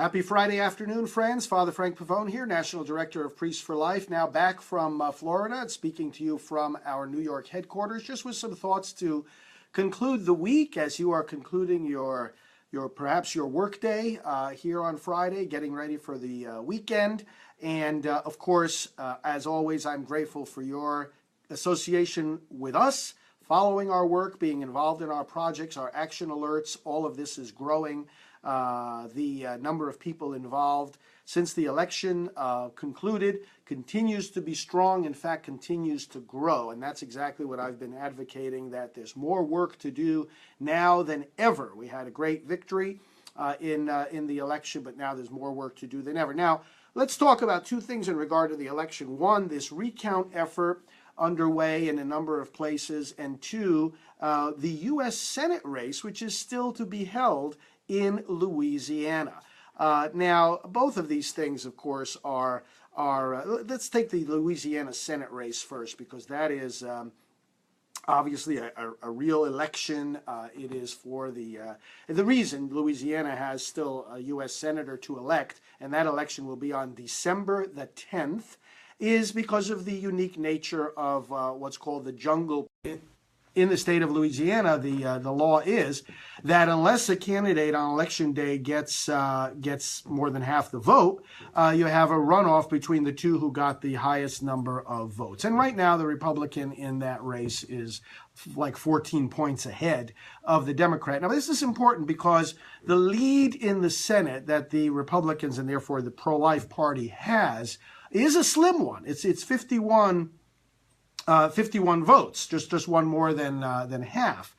Happy Friday afternoon, friends. Father Frank Pavone here, National Director of Priests for Life, now back from Florida and speaking to you from our New York headquarters, just with some thoughts to conclude the week as you are concluding your perhaps your work day here on Friday, getting ready for the weekend. And of course, as always, I'm grateful for your association with us, following our work, being involved in our projects, our action alerts. All of this is growing. The number of people involved since the election concluded continues to be strong, in fact, continues to grow. And that's exactly what I've been advocating, that there's more work to do now than ever. We had a great victory in the election, but now there's more work to do than ever. Now, let's talk about two things in regard to the election. One, this recount effort underway in a number of places, and two, the U.S. Senate race, which is still to be held in Louisiana. Now, both of these things, of course, are let's take the Louisiana Senate race first, because that is obviously a real election. It is for the reason Louisiana has still a U.S. senator to elect, and that election will be on December the 10th, is because of the unique nature of what's called the jungle. In the state of Louisiana, the law is that unless a candidate on election day gets more than half the vote, you have a runoff between the two who got the highest number of votes. And right now, the Republican in that race is like 14 points ahead of the Democrat. Now, this is important because the lead in the Senate that the Republicans, and therefore the pro-life party, has is a slim one. It's 51 votes, just one more than half.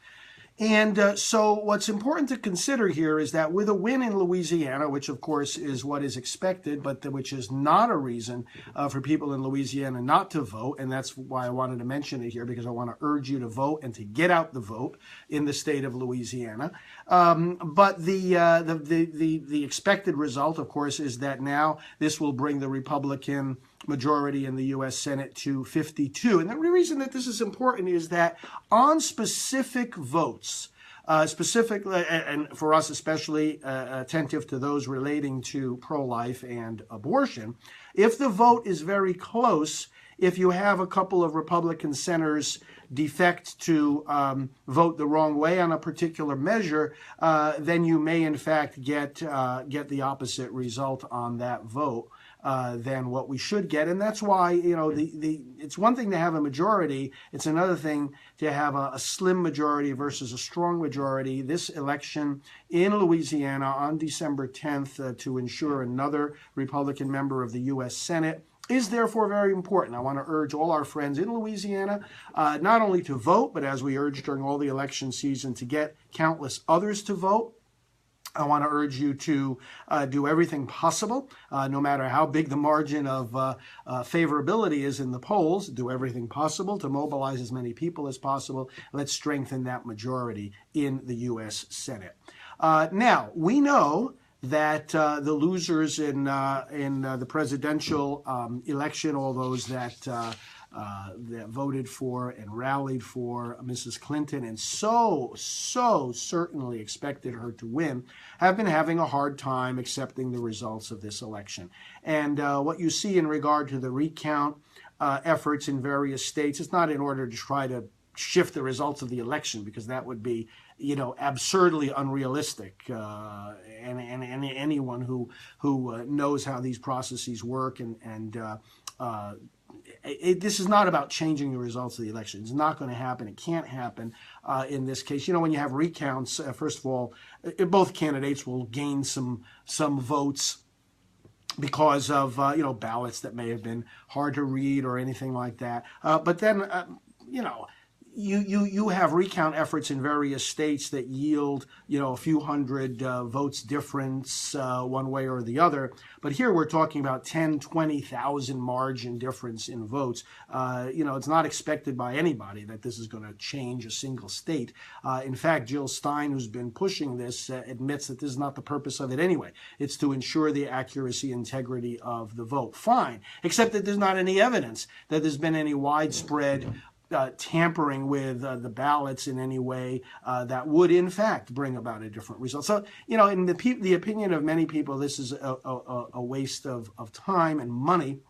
And so what's important to consider here is that with a win in Louisiana, which of course is what is expected, but which is not a reason for people in Louisiana not to vote, and that's why I wanted to mention it here, because I want to urge you to vote and to get out the vote in the state of Louisiana. But the expected result, of course, is that now this will bring the Republican majority in the U.S. Senate to 52. And the reason that this is important is that on specific votes, specifically, and for us especially attentive to those relating to pro-life and abortion, if the vote is very close, if you have a couple of Republican senators defect to vote the wrong way on a particular measure, then you may in fact get the opposite result on that vote than what we should get. And that's why, you know, it's one thing to have a majority. It's another thing to have a slim majority versus a strong majority. This election in Louisiana on December 10th to ensure another Republican member of the U.S. Senate is therefore very important. I want to urge all our friends in Louisiana not only to vote, but as we urged during all the election season, to get countless others to vote. I want to urge you to do everything possible, no matter how big the margin of favorability is in the polls, do everything possible to mobilize as many people as possible. Let's strengthen that majority in the U.S. Senate. Now, we know that the losers in the presidential election, all those that voted for and rallied for Mrs. Clinton and so certainly expected her to win, have been having a hard time accepting the results of this election. And what you see in regard to the recount efforts in various states, it's not in order to try to shift the results of the election, because that would be, you know, absurdly unrealistic. And anyone who knows how these processes work this is not about changing the results of the election. It's not going to happen. It can't happen in this case. You know, when you have recounts, first of all, both candidates will gain some votes because of, you know, ballots that may have been hard to read or anything like that. But then, you know, you have recount efforts in various states that yield, you know, a few hundred votes difference one way or the other. But here we're talking about 10, 20,000 margin difference in votes. You know, it's not expected by anybody that this is going to change a single state. In fact, Jill Stein, who's been pushing this, admits that this is not the purpose of it anyway. It's to ensure the accuracy, integrity of the vote. Fine, except that there's not any evidence that there's been any widespread tampering with the ballots in any way that would, in fact, bring about a different result. So, in the opinion of many people, this is a waste of time and money.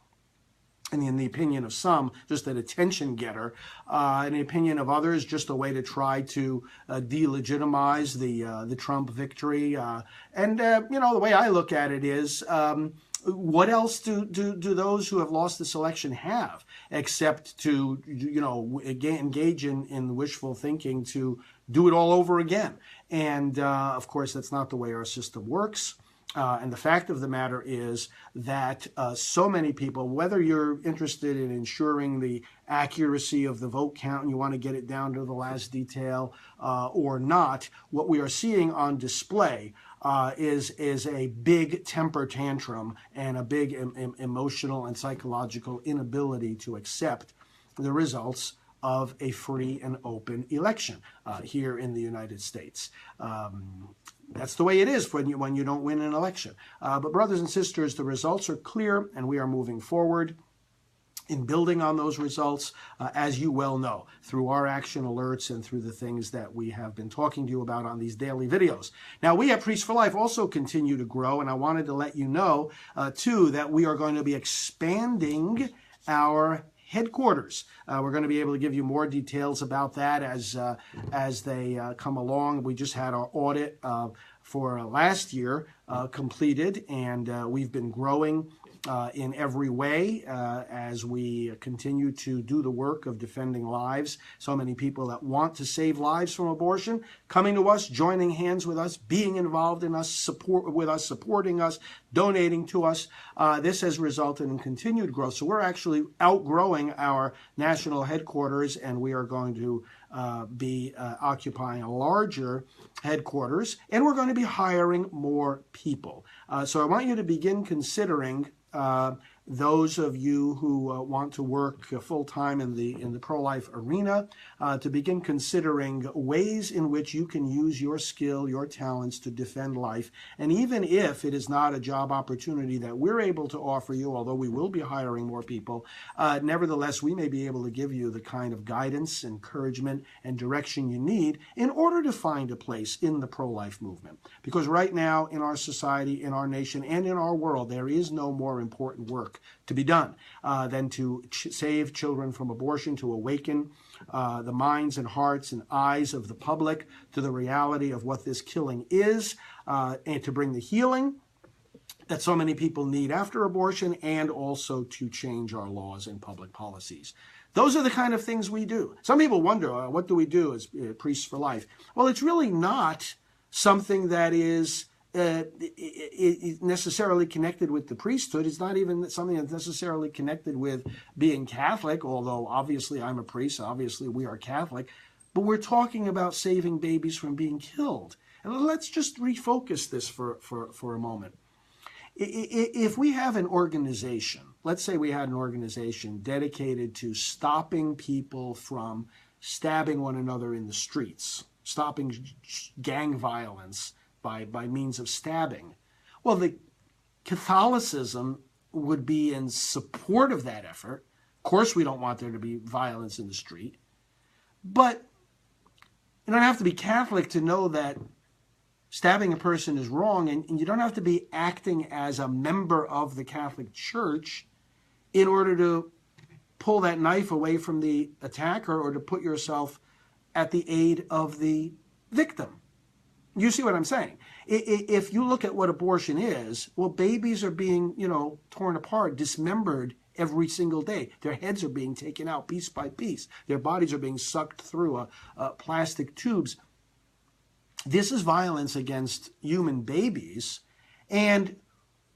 And in the opinion of some, just an attention getter. In the opinion of others, just a way to try to delegitimize the Trump victory. The way I look at it is, what else do those who have lost this election have except to engage in wishful thinking to do it all over again? And of course, that's not the way our system works. And the fact of the matter is that so many people, whether you're interested in ensuring the accuracy of the vote count and you want to get it down to the last detail or not, what we are seeing on display is a big temper tantrum and a big emotional and psychological inability to accept the results of a free and open election here in the United States. That's the way it is when you don't win an election. But brothers and sisters, the results are clear, and we are moving forward in building on those results, as you well know, through our action alerts and through the things that we have been talking to you about on these daily videos. Now, we at Priests for Life also continue to grow, and I wanted to let you know, too, that we are going to be expanding our headquarters. We're going to be able to give you more details about that as they come along. We just had our audit for last year completed, and we've been growing in every way as we continue to do the work of defending lives. So many people that want to save lives from abortion coming to us, joining hands with us, being involved in us, supporting us, donating to us. This has resulted in continued growth. So we're actually outgrowing our national headquarters, and we are going to be occupying a larger headquarters, and we're going to be hiring more people. So I want you to begin considering those of you who want to work full-time in the pro-life arena, to begin considering ways in which you can use your skill, your talents to defend life. And even if it is not a job opportunity that we're able to offer you, although we will be hiring more people, nevertheless, we may be able to give you the kind of guidance, encouragement, and direction you need in order to find a place in the pro-life movement. Because right now, in our society, in our nation, and in our world, there is no more important work to be done than to save children from abortion, to awaken the minds and hearts and eyes of the public to the reality of what this killing is, and to bring the healing that so many people need after abortion, and also to change our laws and public policies. Those are the kind of things we do. Some people wonder, what do we do as Priests for Life? Well, it's really not something that is necessarily connected with the priesthood. It's not even something that's necessarily connected with being Catholic, although obviously I'm a priest, obviously we are Catholic, but we're talking about saving babies from being killed. And let's just refocus this for a moment. If we have an organization, let's say we had an organization dedicated to stopping people from stabbing one another in the streets, stopping gang violence by means of stabbing. Well, the Catholicism would be in support of that effort. Of course, we don't want there to be violence in the street. But you don't have to be Catholic to know that stabbing a person is wrong, and you don't have to be acting as a member of the Catholic Church in order to pull that knife away from the attacker or to put yourself at the aid of the victim. You see what I'm saying? If you look at what abortion is, well, babies are being, torn apart, dismembered every single day. Their heads are being taken out piece by piece. Their bodies are being sucked through plastic tubes. This is violence against human babies, and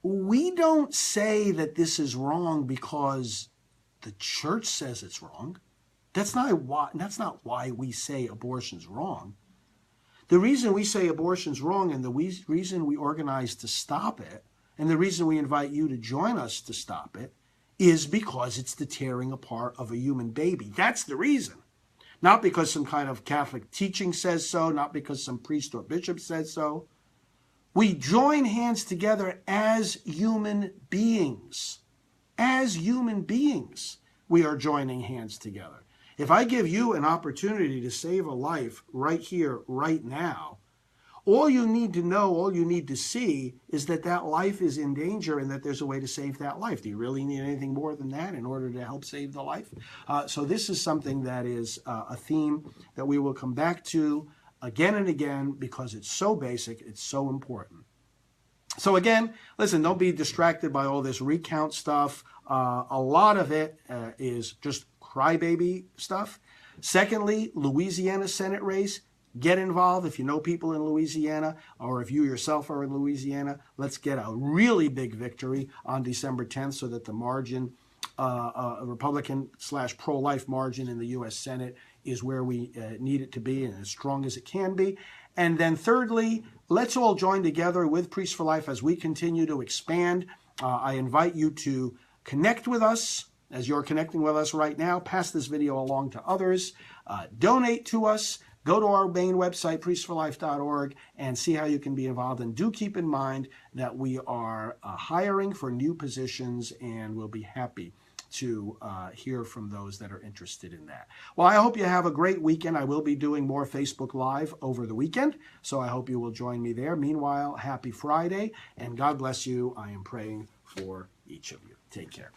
we don't say that this is wrong because the church says it's wrong. That's not why we say abortion's wrong. The reason we say abortion's wrong, and the reason we organize to stop it, and the reason we invite you to join us to stop it, is because it's the tearing apart of a human baby. That's the reason. Not because some kind of Catholic teaching says so, not because some priest or bishop says so. We join hands together as human beings. As human beings, we are joining hands together. If I give you an opportunity to save a life right here, right now, all you need to know, all you need to see is that that life is in danger and that there's a way to save that life. Do you really need anything more than that in order to help save the life? So this is something that is a theme that we will come back to again and again because it's so basic, it's so important. So again, listen, don't be distracted by all this recount stuff. A lot of it is just crybaby stuff. Secondly, Louisiana Senate race. Get involved if you know people in Louisiana or if you yourself are in Louisiana. Let's get a really big victory on December 10th so that the margin, Republican/pro-life margin in the U.S. Senate is where we need it to be and as strong as it can be. And then thirdly, let's all join together with Priests for Life as we continue to expand. I invite you to connect with us as you're connecting with us right now. Pass this video along to others. Donate to us. Go to our main website, priestsforlife.org, and see how you can be involved. And do keep in mind that we are hiring for new positions, and we'll be happy to hear from those that are interested in that. Well, I hope you have a great weekend. I will be doing more Facebook Live over the weekend, so I hope you will join me there. Meanwhile, happy Friday, and God bless you. I am praying for each of you. Take care.